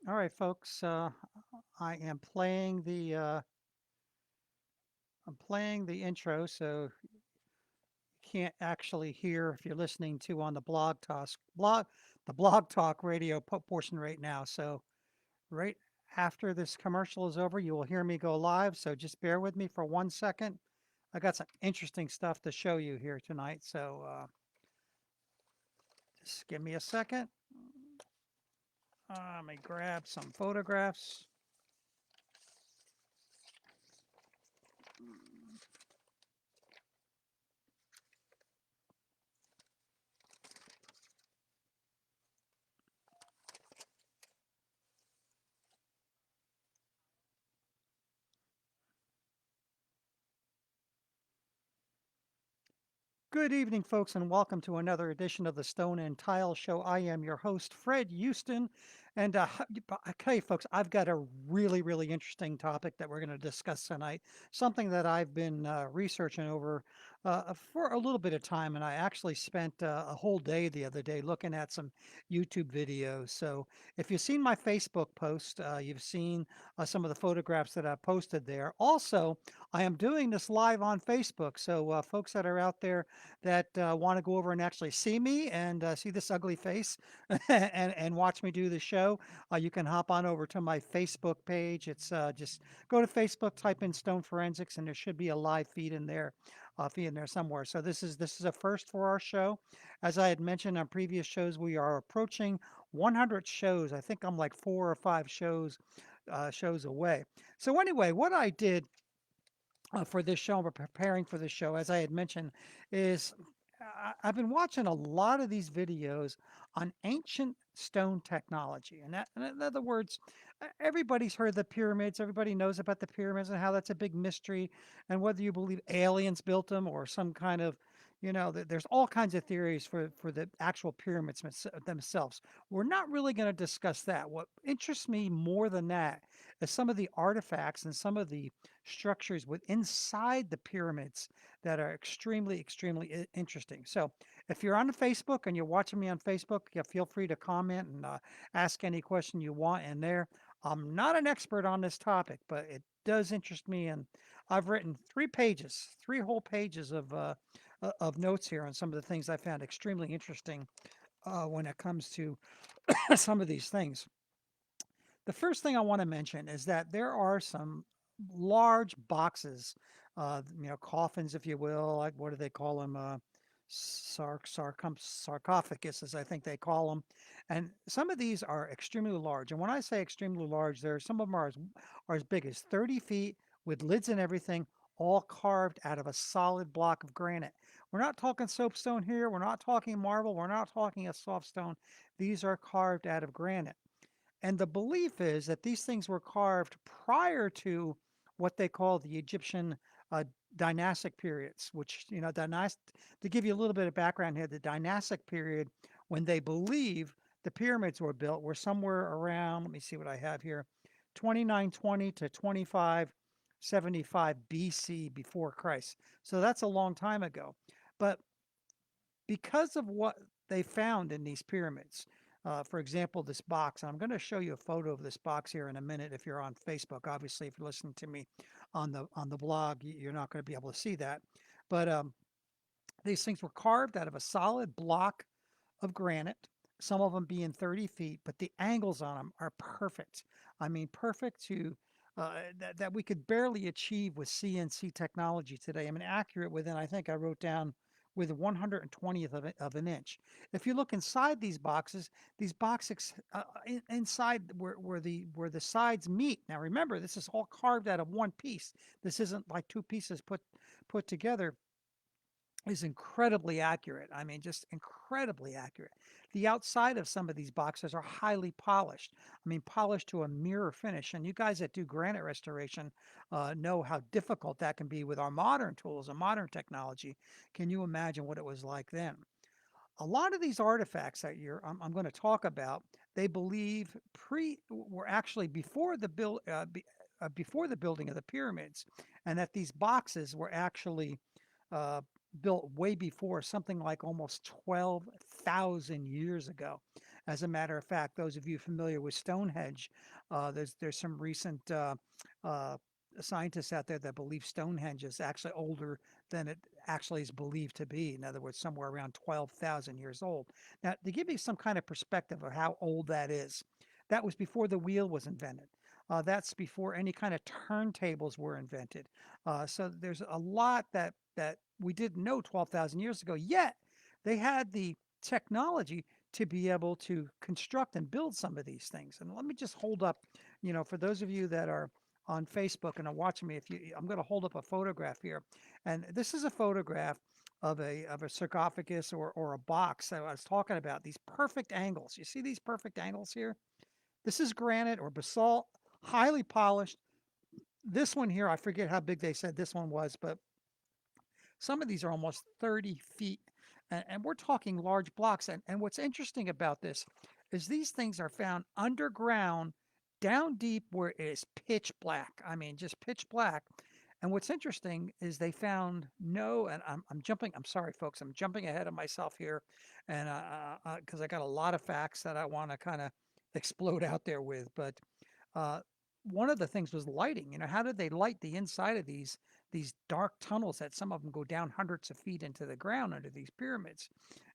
All right, folks. I am playing the intro, so you can't actually hear if you're listening to on the blog talk radio portion right now. So right after this commercial is over, you will hear me go live. So just bear with me for 1 second. I got some interesting stuff to show you here tonight. So just give me a second. Let me grab some photographs. Good evening, folks, and welcome to another edition of the Stone and Tile Show. I am your host, Fred Houston. And okay, folks, I've got a really interesting topic that we're going to discuss tonight. Something that I've been researching over for a little bit of time. And I actually spent a whole day the other day looking at some YouTube videos. So if you've seen my Facebook post, you've seen some of the photographs that I posted there. Also, I am doing this live on Facebook. So folks that are out there, that want to go over and actually see me and see this ugly face and watch me do the show, you can hop on over to my Facebook page. It's just go to Facebook, type in Stone Forensics, and there should be a live feed in there somewhere. So this is a first for our show. As I had mentioned on previous shows, we are approaching 100 shows. I think I'm like 4 or 5 shows away. So anyway, what I did for this show, we're preparing for this show, as I had mentioned, is I've been watching a lot of these videos on ancient stone technology. And that, in other words, everybody's heard the pyramids, everybody knows about the pyramids and how that's a big mystery. And whether you believe aliens built them or some kind of, there's all kinds of theories for the actual pyramids themselves. We're not really going to discuss that. What interests me more than that is some of the artifacts and some of the structures with inside the pyramids that are extremely interesting. So if you're on Facebook and you're watching me on Facebook, yeah, feel free to comment and ask any question you want in there. I'm not an expert on this topic, but it does interest me, and I've written 3 pages, 3 whole pages of notes here on some of the things I found extremely interesting when it comes to some of these things. The first thing I want to mention is that there are some large boxes, coffins, if you will. Like, what do they call them? Sarcophaguses, I think they call them. And some of these are extremely large. And when I say extremely large, some of them are as big as 30 feet with lids and everything, all carved out of a solid block of granite. We're not talking soapstone here. We're not talking marble. We're not talking a soft stone. These are carved out of granite. And the belief is that these things were carved prior to what they call the Egyptian uh, dynastic periods, which, to give you a little bit of background here, the dynastic period when they believe the pyramids were built were somewhere around, let me see what I have here, 2920 to 2575 BC before Christ. So that's a long time ago. But because of what they found in these pyramids. For example, this box. I'm going to show you a photo of this box here in a minute. If you're on Facebook, obviously, if you're listening to me on the blog, you're not going to be able to see that. But these things were carved out of a solid block of granite. Some of them being 30 feet, but the angles on them are perfect. I mean, perfect to that we could barely achieve with CNC technology today. I mean, accurate within, I think I wrote down with 1/120th of an inch. If you look inside these boxes inside where the sides meet. Now remember, this is all carved out of one piece. This isn't like two pieces put together, is incredibly accurate. I mean, just incredibly accurate. The outside of some of these boxes are highly polished. I mean, polished to a mirror finish. And you guys that do granite restoration know how difficult that can be with our modern tools and modern technology. Can you imagine what it was like then? A lot of these artifacts that I'm going to talk about, they believe pre were actually before the building of the pyramids, and that these boxes were actually uh, built way before, something like almost 12,000 years ago. As a matter of fact, those of you familiar with Stonehenge, there's some recent uh, scientists out there that believe Stonehenge is actually older than it actually is believed to be. In other words, somewhere around 12,000 years old. Now, to give you some kind of perspective of how old that is, that was before the wheel was invented. That's before any kind of turntables were invented. So there's a lot that we didn't know 12,000 years ago. Yet they had the technology to be able to construct and build some of these things. And let me just hold up, for those of you that are on Facebook and are watching me, I'm going to hold up a photograph here, and this is a photograph of a sarcophagus or a box that I was talking about. These perfect angles. You see these perfect angles here? This is granite or basalt, highly polished. This one here, I forget how big they said this one was, but some of these are almost 30 feet. And we're talking large blocks. And what's interesting about this is these things are found underground, down deep where it is pitch black. I mean, just pitch black. And what's interesting is they found no, and I'm jumping, I'm sorry, folks, I'm jumping ahead of myself here. And because I got a lot of facts that I want to kind of explode out there with. But uh, one of the things was lighting. How did they light the inside of these dark tunnels that some of them go down hundreds of feet into the ground under these pyramids?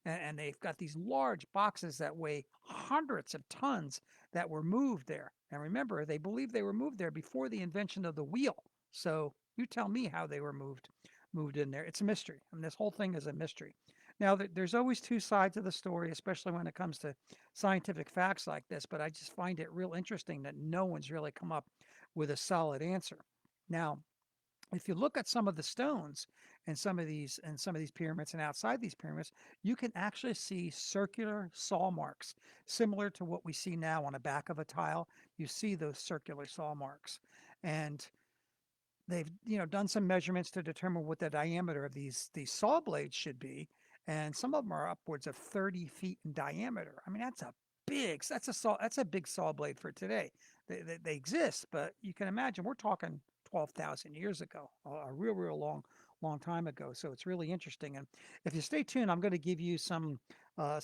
And they've got these large boxes that weigh hundreds of tons that were moved there. And remember, they believe they were moved there before the invention of the wheel. So you tell me how they were moved in there. It's a mystery. And this whole thing is a mystery. Now, there's always two sides of the story, especially when it comes to scientific facts like this, but I just find it real interesting that no one's really come up with a solid answer. Now, if you look at some of the stones and some of these pyramids and outside these pyramids, you can actually see circular saw marks, similar to what we see now on the back of a tile. You see those circular saw marks. And they've done some measurements to determine what the diameter of these saw blades should be, and some of them are upwards of 30 feet in diameter. I mean, that's a big saw blade for today. They exist, but you can imagine we're talking 12,000 years ago, a real long time ago. So it's really interesting. And if you stay tuned, I'm going to give you some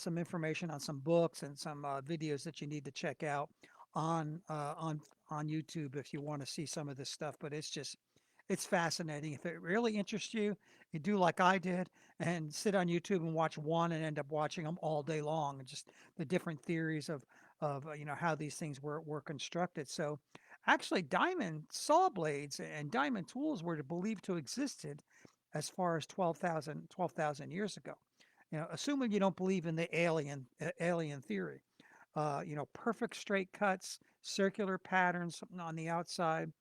information on some books and some videos that you need to check out on uh, on on YouTube if you want to see some of this stuff. But it's fascinating. If it really interests you, you do like I did and sit on YouTube and watch one and end up watching them all day long, and just the different theories of how these things were constructed. So actually, diamond saw blades and diamond tools were believed to existed as far as 12,000 years ago. Assuming you don't believe in the alien theory. Perfect straight cuts, circular patterns on the outside.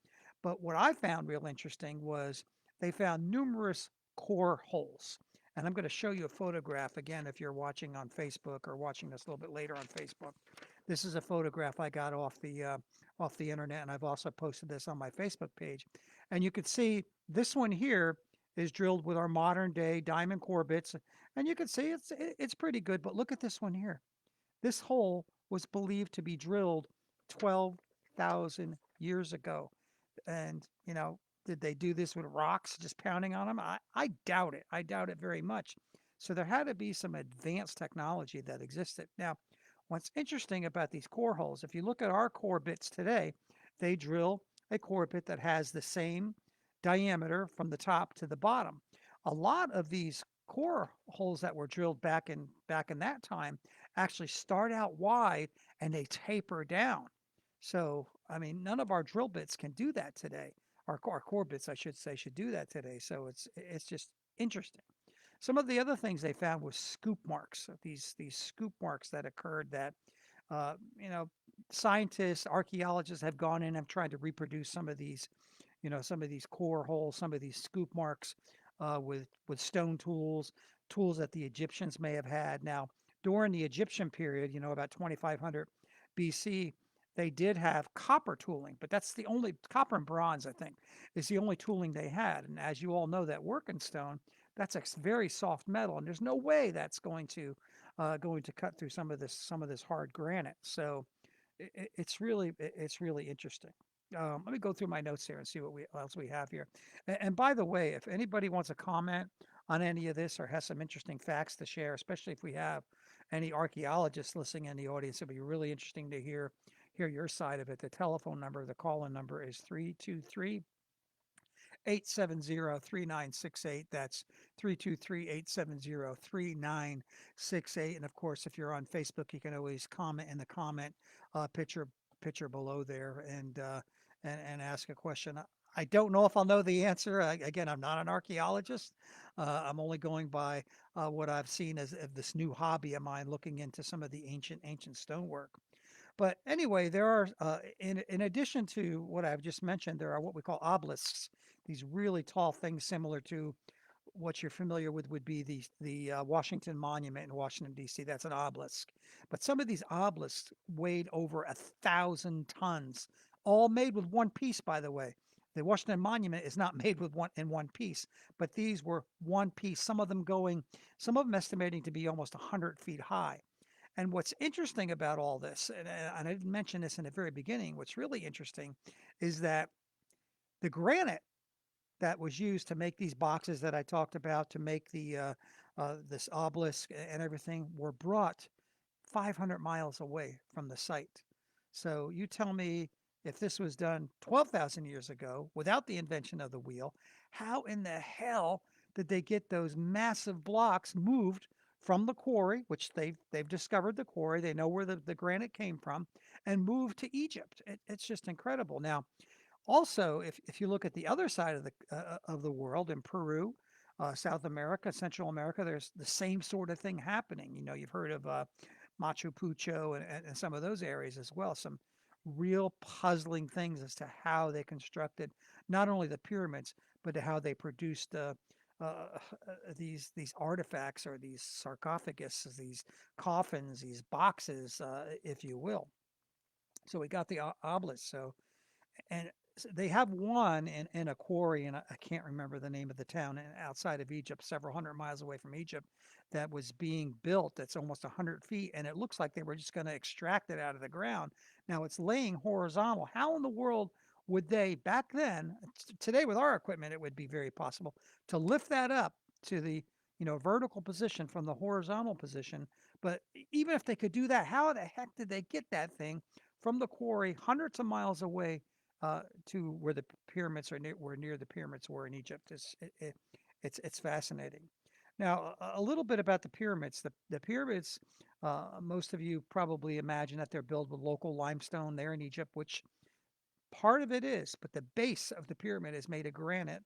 But what I found real interesting was they found numerous core holes. And I'm going to show you a photograph again if you're watching on Facebook or watching this a little bit later on Facebook. This is a photograph I got off the internet, and I've also posted this on my Facebook page. And you can see this one here is drilled with our modern day diamond core bits, and you can see it's pretty good. But look at this one here. This hole was believed to be drilled 12,000 years ago. And, did they do this with rocks, just pounding on them? I doubt it. I doubt it very much. So there had to be some advanced technology that existed. Now, what's interesting about these core holes, if you look at our core bits today, they drill a core bit that has the same diameter from the top to the bottom. A lot of these core holes that were drilled back in that time actually start out wide and they taper down. So, I mean, none of our drill bits can do that today. Our core bits, I should say, should do that today. So it's just interesting. Some of the other things they found was scoop marks. These scoop marks that occurred that uh, you know scientists, archaeologists have gone in and have tried to reproduce some of these core holes, some of these scoop marks with stone tools that the Egyptians may have had. Now, during the Egyptian period, about 2500 BC, they did have copper tooling, but that's the only copper and bronze, I think, is the only tooling they had. And as you all know, that working stone, that's a very soft metal, and there's no way that's going to cut through some of this hard granite. So it's really interesting. Let me go through my notes here and see what else we have here. And by the way, if anybody wants to comment on any of this or has some interesting facts to share, especially if we have any archaeologists listening in the audience, it'd be really interesting to hear your side of it. The telephone number, the call-in number is 323-870-3968. That's 323-870-3968. And of course, if you're on Facebook, you can always comment in the comment picture below there and ask a question. I don't know if I'll know the answer. Again, I'm not an archaeologist. I'm only going by what I've seen as of this new hobby of mine, looking into some of the ancient stonework. But anyway, there are, in addition to what I've just mentioned, there are what we call obelisks, these really tall things similar to what you're familiar with would be the Washington Monument in Washington, D.C. That's an obelisk. But some of these obelisks weighed over 1,000 tons, all made with one piece, by the way. The Washington Monument is not made with one piece, but these were one piece. Some of them estimating to be almost 100 feet high. And what's interesting about all this, and I didn't mention this in the very beginning, what's really interesting is that the granite that was used to make these boxes that I talked about, to make this obelisk and everything, were brought 500 miles away from the site. So you tell me, if this was done 12,000 years ago without the invention of the wheel, how in the hell did they get those massive blocks moved from the quarry, which they've discovered the quarry, they know where the granite came from, and moved to Egypt? It's just incredible. Now, also, if you look at the other side of the world, in Peru, South America, Central America, there's the same sort of thing happening. You've heard of Machu Picchu and some of those areas as well. Some real puzzling things as to how they constructed not only the pyramids, but to how they produced uh, these artifacts, or these sarcophaguses, these coffins, these boxes, if you will. So we got the obelisk. And they have one in a quarry, and I can't remember the name of the town, outside of Egypt, several hundred miles away from Egypt, that was being built. That's almost 100 feet, and it looks like they were just going to extract it out of the ground. Now it's laying horizontal. How in the world would they, back then, today with our equipment, it would be very possible to lift that up to the vertical position from the horizontal position. But even if they could do that, how the heck did they get that thing from the quarry hundreds of miles away to where the pyramids are near the pyramids were in Egypt? It's fascinating. Now, a little bit about the pyramids. The pyramids, most of you probably imagine that they're built with local limestone there in Egypt, which part of it is, but the base of the pyramid is made of granite,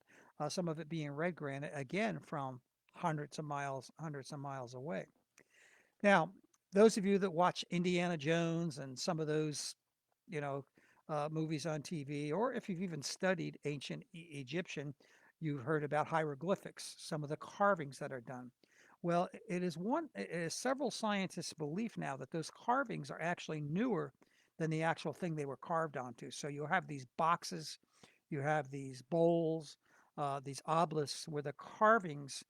some of it being red granite, again from hundreds of miles away. Now, those of you that watch Indiana Jones and some of those, you know, movies on TV, or if you've even studied ancient Egyptian, you've heard about hieroglyphics, some of the carvings that are done. Well, it is several scientists' belief now that those carvings are actually newer than the actual thing they were carved onto. So you have these boxes, you have these bowls, these obelisks where the carvings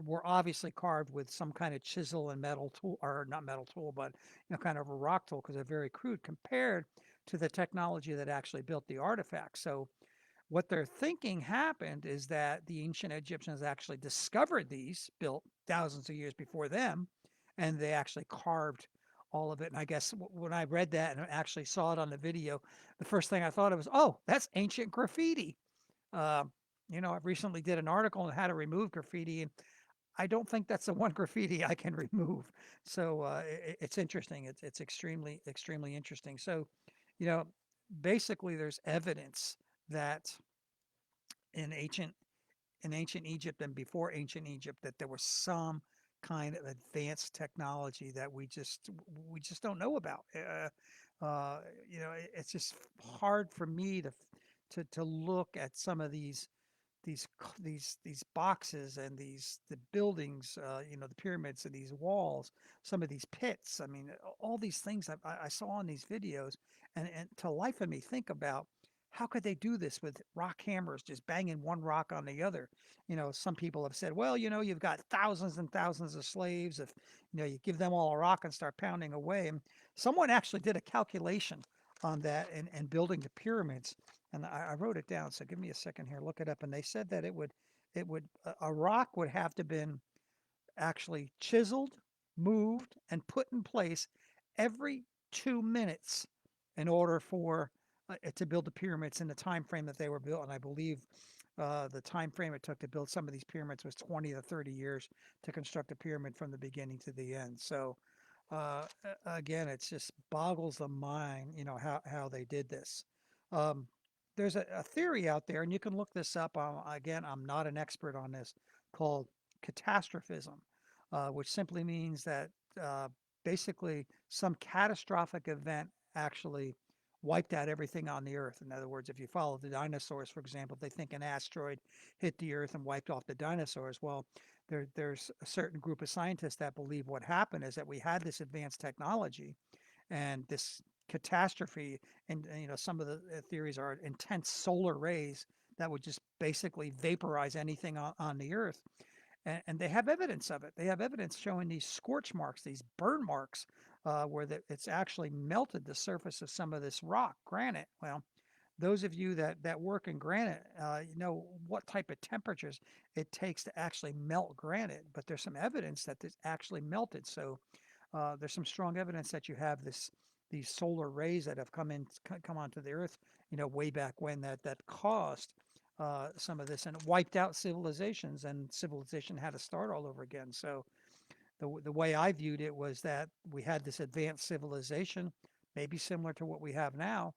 were obviously carved with some kind of chisel and metal tool, or not metal tool, but kind of a rock tool, because they're very crude compared to the technology that actually built the artifacts. So what they're thinking happened is that the ancient Egyptians actually discovered these, built thousands of years before them, and they actually carved all of it. And I guess when I read that and actually saw it on the video, the first thing I thought of was, oh, that's ancient graffiti. Uh, I recently did an article on how to remove graffiti, and I don't think that's the one graffiti I can remove. So it's interesting. It's extremely interesting. So, you know, basically, there's evidence that in ancient ancient Egypt and before ancient Egypt, that there was some kind of advanced technology that we just don't know about. It's just hard for me to look at some of these boxes and the buildings, the pyramids and these walls, some of these pits. I mean, all these things I saw in these videos, and to life of me think about, how could they do this with rock hammers, just banging one rock on the other? Some people have said, well, you've got thousands and thousands of slaves. If you give them all a rock and start pounding away, and someone actually did a calculation on that and building the pyramids, and I wrote it down. So give me a second here, look it up. And they said that a rock would have to been actually chiseled, moved and put in place every 2 minutes in order for to build the pyramids in the time frame that they were built. And I believe the time frame it took to build some of these pyramids was 20 to 30 years to construct a pyramid from the beginning to the end. So again, it just boggles the mind, how they did this. Um, there's a theory out there, and you can look this up. Again, I'm not an expert on this, called catastrophism, which simply means that uh, basically some catastrophic event actually wiped out everything on the earth. In other words, if you follow the dinosaurs, for example, they think an asteroid hit the earth and wiped off the dinosaurs. Well, there's a certain group of scientists that believe what happened is that we had this advanced technology and this catastrophe, and some of the theories are intense solar rays that would just basically vaporize anything on the earth, and they have evidence of it. They have evidence showing these scorch marks, these burn marks, where it's actually melted the surface of some of this rock, granite. Well, those of you that work in granite, you know what type of temperatures it takes to actually melt granite. But there's some evidence that it's actually melted. So there's some strong evidence that you have these solar rays that have come onto the Earth, way back when that caused some of this and wiped out civilizations, and civilization had to start all over again. So the way I viewed it was that we had this advanced civilization, maybe similar to what we have now.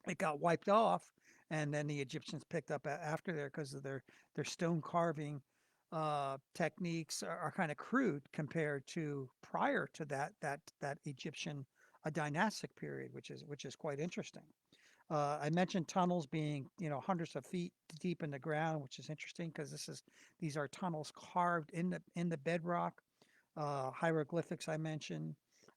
It got wiped off, and then the Egyptians picked up after there because of their stone carving techniques are kind of crude compared to prior to that Egyptian dynastic period, which is quite interesting. I mentioned tunnels being, hundreds of feet deep in the ground, which is interesting because these are tunnels carved in the bedrock. Hieroglyphics I mentioned.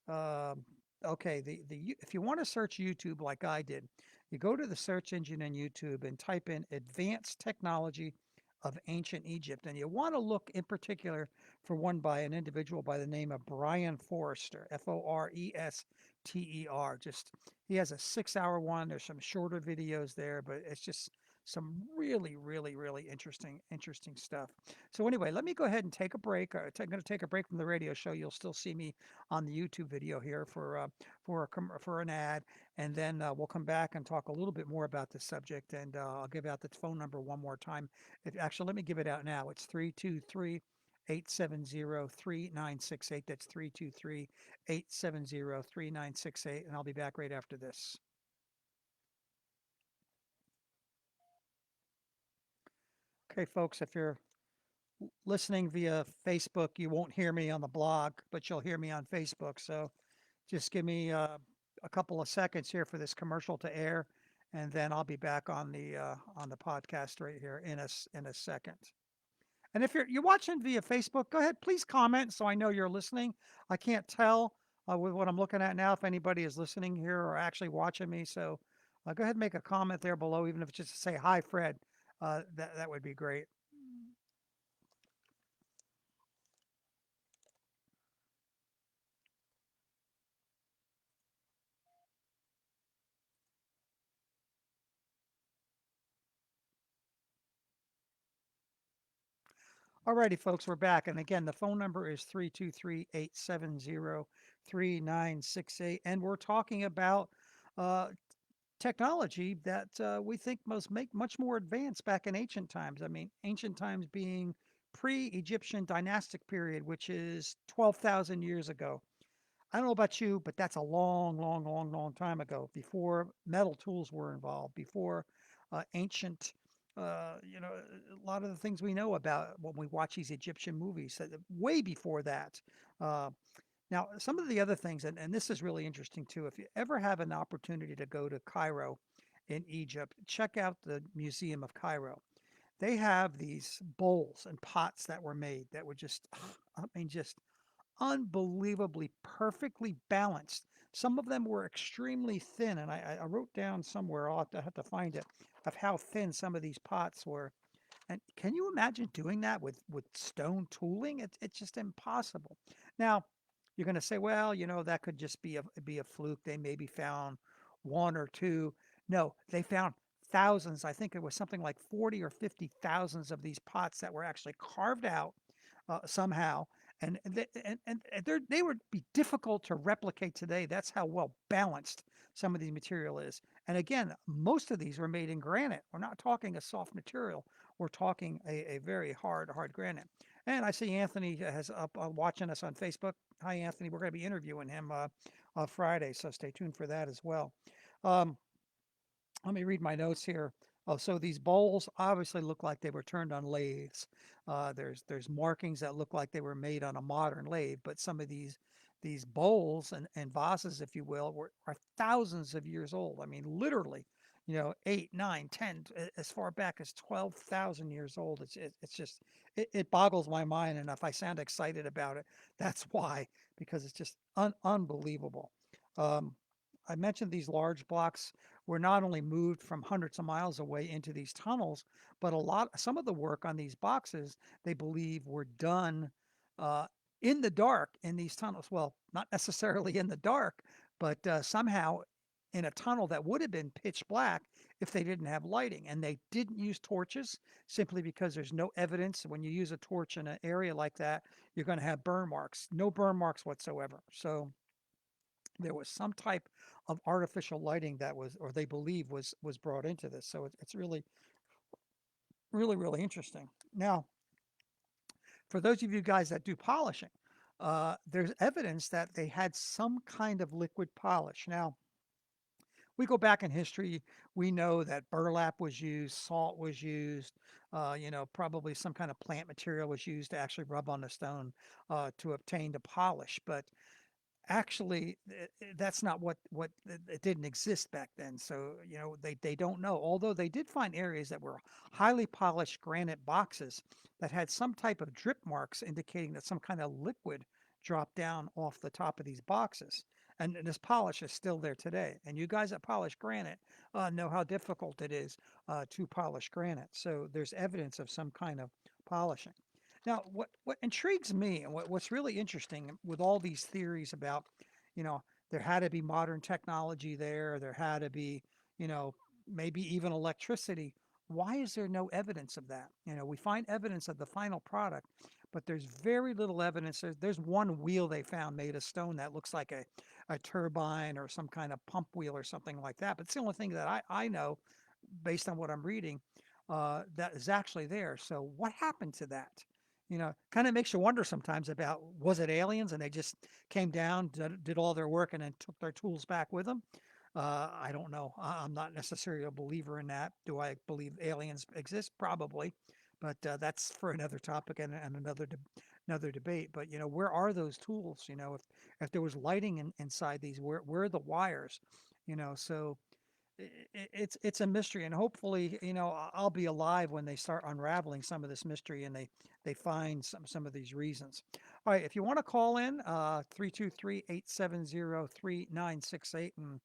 Um okay, if you want to search YouTube like I did, you go to the search engine in YouTube and type in advanced technology of ancient Egypt, and you want to look in particular for one by an individual by the name of Brian Forrester, Forester. Just he has a 6 hour one. There's some shorter videos there, but it's just some really, really, really interesting stuff. So anyway, let me go ahead and take a break. I'm going to take a break from the radio show. You'll still see me on the YouTube video here for an ad, and then we'll come back and talk a little bit more about this subject. And I'll give out the phone number one more time. Actually, let me give it out now. It's 323 870 3968. That's 323 870 3968. And I'll be back right after this. Okay, folks, if you're listening via Facebook, you won't hear me on the blog, but you'll hear me on Facebook. So just give me a couple of seconds here for this commercial to air, and then I'll be back on the podcast right here in a second. And if you're watching via Facebook, go ahead, please comment so I know you're listening. I can't tell with what I'm looking at now if anybody is listening here or actually watching me. So go ahead and make a comment there below, even if it's just to say hi, Fred. That would be great. Alrighty, folks, we're back. And again, the phone number is 323 870 3968. And we're talking about uh, technology that we think must make much more advanced back in ancient times. I mean, ancient times being pre-Egyptian dynastic period, which is 12,000 years ago. I don't know about you, but that's a long, long, long, long time ago, before metal tools were involved, before ancient, a lot of the things we know about when we watch these Egyptian movies, way before that. Uh, Now, some of the other things, and this is really interesting too, if you ever have an opportunity to go to Cairo in Egypt, check out the Museum of Cairo. They have these bowls and pots that were made that were just, I mean, just unbelievably perfectly balanced. Some of them were extremely thin, and I wrote down somewhere, I'll have to find it, of how thin some of these pots were. And can you imagine doing that with stone tooling? It's just impossible. Now, you're going to say, well, that could just be a fluke. They maybe found one or two. No, they found thousands. I think it was something like 40 or 50 thousands of these pots that were actually carved out somehow, and they would be difficult to replicate today. That's how well balanced some of the material is. And again, most of these were made in granite. We're not talking a soft material. We're talking a very hard granite. And I see Anthony has up watching us on Facebook. Hi, Anthony. We're going to be interviewing him on Friday, so stay tuned for that as well. Um, Let me read my notes here. Oh, so these bowls obviously look like they were turned on lathes. There's markings that look like they were made on a modern lathe, but some of these bowls and vases, if you will, are thousands of years old. I mean, literally, 8, 9, 10, as far back as 12,000 years old. It's just it boggles my mind, and if I sound excited about it, that's why, because it's just unbelievable. Um, I mentioned these large blocks were not only moved from hundreds of miles away into these tunnels, but some of the work on these boxes they believe were done uh, in the dark in these tunnels. Well, not necessarily in the dark, but somehow in a tunnel that would have been pitch black if they didn't have lighting. And they didn't use torches simply because there's no evidence. When you use a torch in an area like that, you're going to have burn marks, no burn marks whatsoever. So there was some type of artificial lighting that was, or they believe was brought into this. So it's really interesting. Now, for those of you guys that do polishing, there's evidence that they had some kind of liquid polish. Now, we go back in history, we know that burlap was used, salt was used, probably some kind of plant material was used to actually rub on the stone to obtain the polish. But actually, that's not what it didn't exist back then. So, they don't know. Although they did find areas that were highly polished granite boxes that had some type of drip marks indicating that some kind of liquid dropped down off the top of these boxes. And this polish is still there today. And you guys that polish granite know how difficult it is to polish granite. So there's evidence of some kind of polishing. Now, what intrigues me and what's really interesting with all these theories about, you know, there had to be modern technology there, there had to be, you know, maybe even electricity. Why is there no evidence of that? We find evidence of the final product, but there's very little evidence. There's one wheel they found made of stone that looks like a turbine or some kind of pump wheel or something like that. But it's the only thing that I know based on what I'm reading that is actually there. So what happened to that? Kind of makes you wonder sometimes about, was it aliens and they just came down, did all their work, and then took their tools back with them? I don't know. I'm not necessarily a believer in that. Do I believe aliens exist? Probably, but that's for another topic and another debate. But where are those tools? If there was lighting inside these, where are the wires? So it's a mystery, and hopefully, I'll be alive when they start unraveling some of this mystery and they find some of these reasons. All right, if you want to call in 323-870-3968 and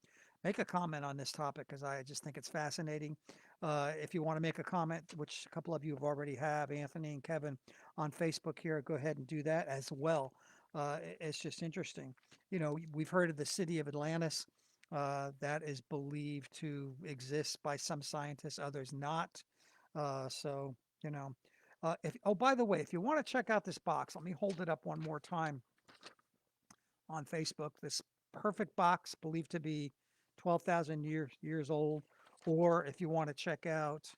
make a comment on this topic, because I just think it's fascinating. If you want to make a comment, which a couple of you have already have, Anthony and Kevin on Facebook here, go ahead and do that as well. It's just interesting. We've heard of the city of Atlantis that is believed to exist by some scientists, others not. So, you know, oh, by the way, if you want to check out this box, let me hold it up one more time on Facebook. This perfect box, believed to be 12,000 years old. Or if you want to check out,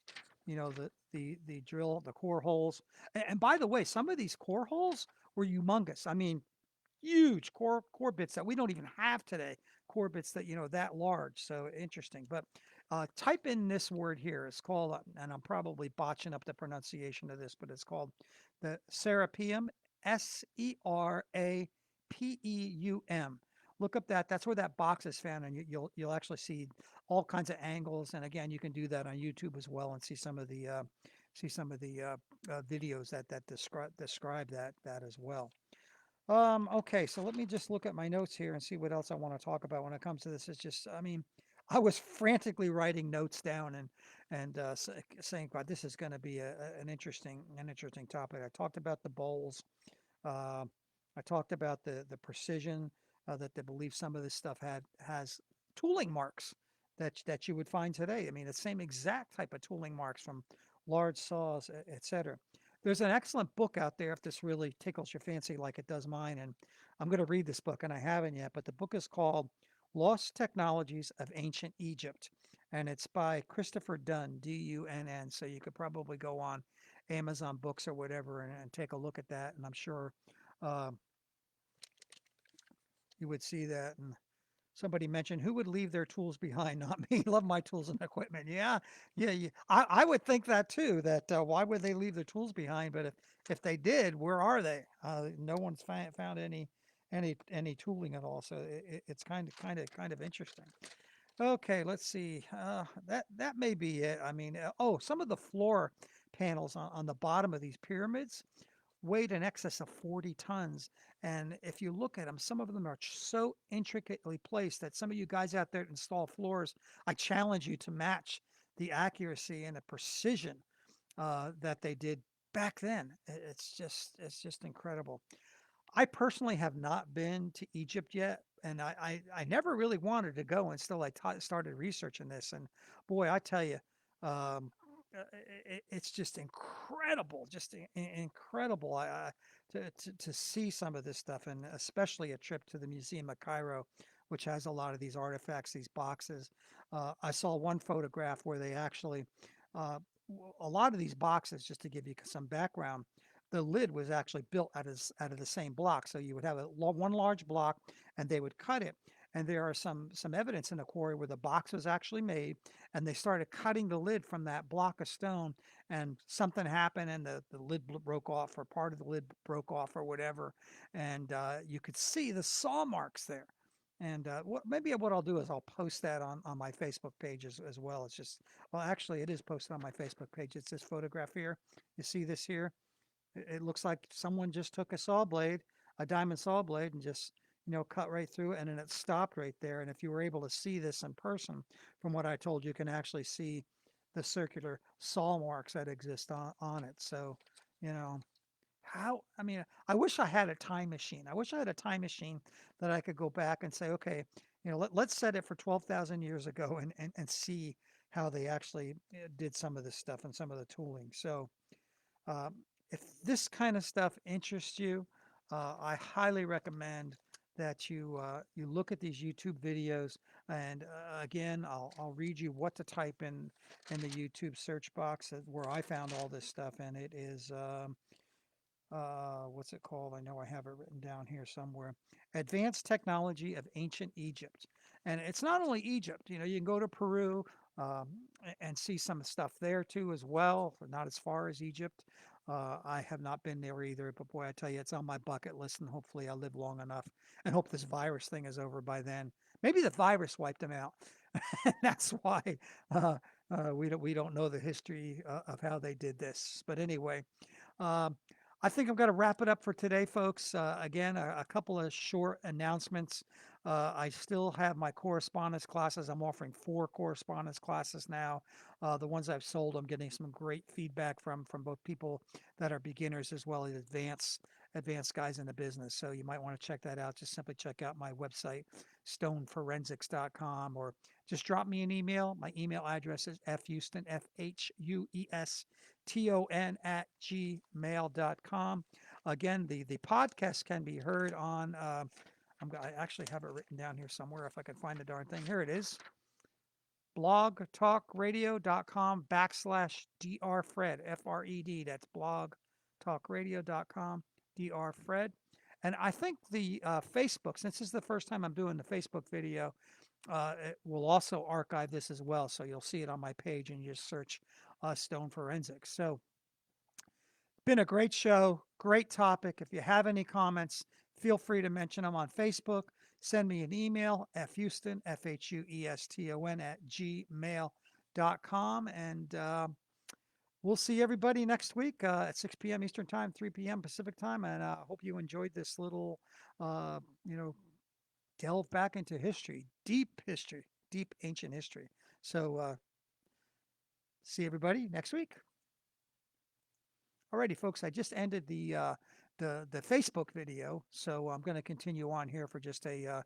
the drill, the core holes. And by the way, some of these core holes were humongous. I mean, huge core bits that we don't even have today. Core bits that that large. So interesting. But type in this word here. It's called, and I'm probably botching up the pronunciation of this, but it's called the Serapeum. Serapeum. Look up that. That's where that box is found, and you'll actually see all kinds of angles. And again, you can do that on YouTube as well and see some of the videos that describe that as well. Okay, so let me just look at my notes here and see what else I want to talk about when it comes to this. It's just, I mean, I was frantically writing notes down and saying, "God, this is going to be an interesting topic." I talked about the bowls. Uh, I talked about the precision that they believe some of this stuff has tooling marks that you would find today. I mean, the same exact type of tooling marks from large saws, etc. There's an excellent book out there if this really tickles your fancy like it does mine. And I'm going to read this book, and I haven't yet, but the book is called Lost Technologies of Ancient Egypt. And it's by Christopher Dunn, Dunn. So you could probably go on Amazon Books or whatever and take a look at that. And I'm sure uh, you would see that. And somebody mentioned who would leave their tools behind? Not me. Love my tools and equipment. Yeah, yeah, yeah. I would think that too. That why would they leave their tools behind? But if they did, where are they? No one's found any tooling at all. So it's kind of interesting. Okay, let's see. That may be it. I mean, oh, some of the floor panels on the bottom of these pyramids weighed in excess of 40 tons. And if you look at them, some of them are so intricately placed that some of you guys out there that install floors, I challenge you to match the accuracy and the precision that they did back then. It's just incredible. I personally have not been to Egypt yet, and I never really wanted to go until started researching this. And boy, I tell you, um, it's just incredible, just incredible to see some of this stuff, and especially a trip to the Museum of Cairo, which has a lot of these artifacts, these boxes. I saw one photograph where they actually, uh, a lot of these boxes, just to give you some background, the lid was actually built out of the same block. So you would have one large block, and they would cut it. And there are some evidence in the quarry where the box was actually made, and they started cutting the lid from that block of stone, and something happened, and the lid broke off, or part of the lid broke off, or whatever, and you could see the saw marks there. And maybe what I'll do is I'll post that on my Facebook page as well. It's just, well, actually, it is posted on my Facebook page. It's this photograph here. You see this here? It looks like someone just took a saw blade, a diamond saw blade, and just cut right through it, and then it stopped right there. And if you were able to see this in person, from what I told you, you can actually see the circular saw marks that exist on it. So, you know, I mean, I wish I had a time machine. I wish I had a time machine that I could go back and say, okay, let's set it for 12,000 years ago and see how they actually did some of this stuff and some of the tooling. So, um, if this kind of stuff interests you, I highly recommend that you look at these YouTube videos. And again, I'll read you what to type in the YouTube search box where I found all this stuff, and it is what's it called? I know I have it written down here somewhere. Advanced Technology of Ancient Egypt. And it's not only Egypt, you can go to Peru um, and see some stuff there too as well, but not as far as Egypt. I have not been there either, but boy, I tell you, it's on my bucket list, and hopefully I live long enough and hope this virus thing is over by then. Maybe the virus wiped them out. That's why uh, we don't know the history of how they did this. But anyway, um, I think I'm going to wrap it up for today, folks. Again, a couple of short announcements. I still have my correspondence classes. I'm offering 4 correspondence classes now. The ones I've sold, I'm getting some great feedback from both people that are beginners as well as advanced guys in the business. So you might want to check that out. Just simply check out my website, stoneforensics.com, or just drop me an email. My email address is fhouston, FHUESTON at gmail.com. Again, the podcast can be heard on, I actually have it written down here somewhere if I can find the darn thing. Here it is, blogtalkradio.com/drfred, Fred. That's blogtalkradio.com, drfred. And I think the Facebook, since this is the first time I'm doing the Facebook video, it will also archive this as well. So you'll see it on my page, and you just search Stone Forensics. So, been a great show, great topic. If you have any comments, feel free to mention them on Facebook. Send me an email, fhouston, FHUESTON at gmail.com. And we'll see everybody next week at 6 p.m. Eastern Time, 3 p.m. Pacific Time. And I hope you enjoyed this little, uh, you know, delve back into history, deep ancient history. So, see everybody next week. Alrighty, folks, I just ended the Facebook video, so I'm going to continue on here for just a